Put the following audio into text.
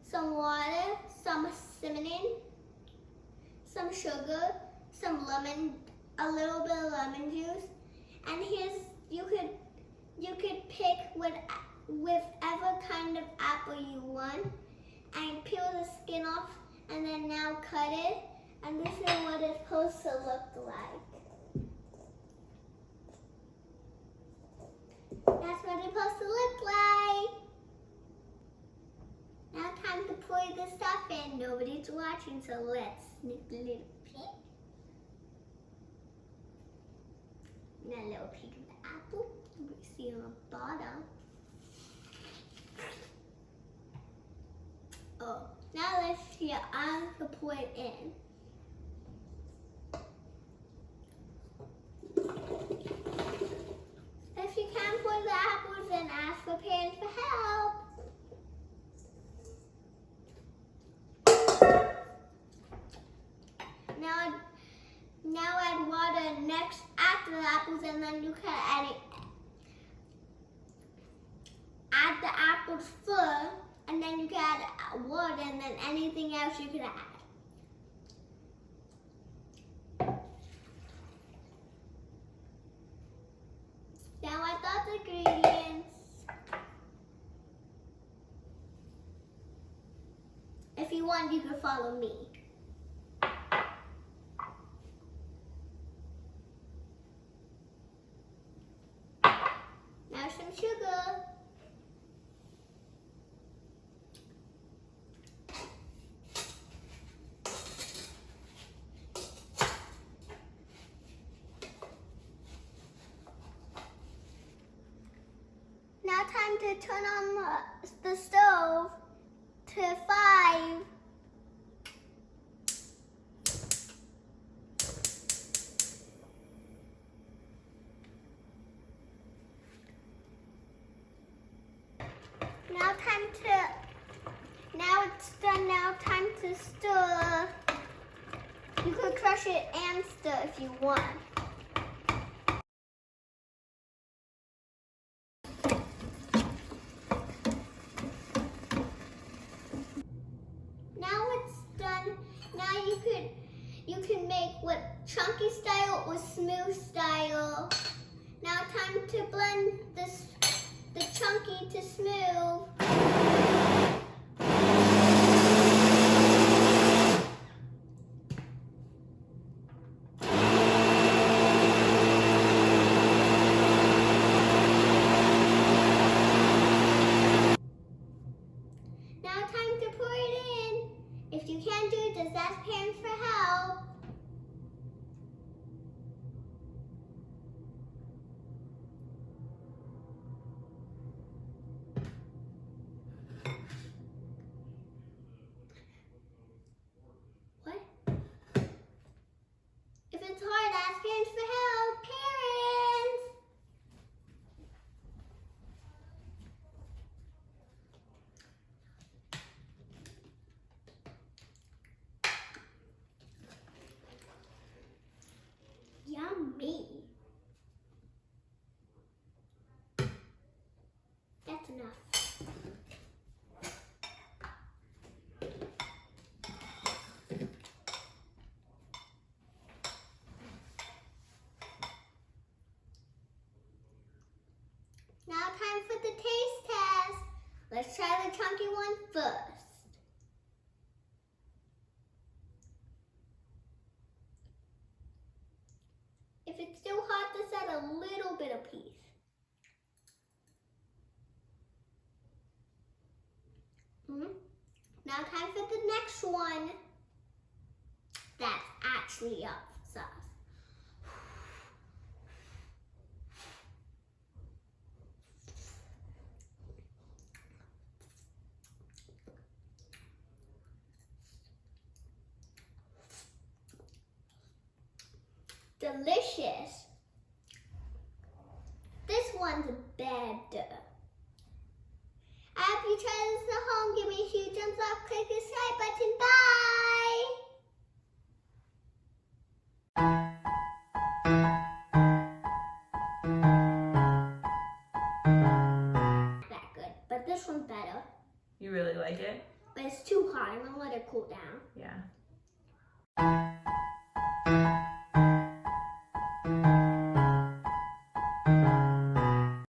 some water, some cinnamon, some sugar, some lemon, a little bit of lemon juice, and here's you could pick whichever kind of apple you want, and peel the skin off, and then now cut it, and this is what it's supposed to look like. That's what it's supposed to look like. Now time to pour the stuff in. Nobody's watching, so let's sniff a little peek. And a little peek of the apple. You can see on the bottom. Oh, now let's see how I can pour it in. If you can't pour the apples, then ask your parents for help. Now add water next after the apples, and then you can add the apples first, and then you can add water, and then anything else you can add. Now add the ingredients. If you want, you can follow me. Now some sugar. Now time to turn on the stove to 5. Now it's done. Now time to stir. You could crush it and stir if you want. Now it's done. Now you can make what chunky style or smooth style. Now time to blend the chunky to smooth. Now time to pour it in. If you can't do it, just ask parents for help. What? If it's hard, ask parents for help. Parents! Yummy. That's enough. Now time for the taste test. Let's try the chunky one first. If it's still hot, just add a little bit of piece. Now time for the next one. That's actually applesauce. Delicious. This one's better. I hope you try this at home. Give me a huge thumbs up. Click the subscribe button. Bye. That good, but this one's better. You really like it? but it's too hot. I'm gonna let it cool down. Yeah.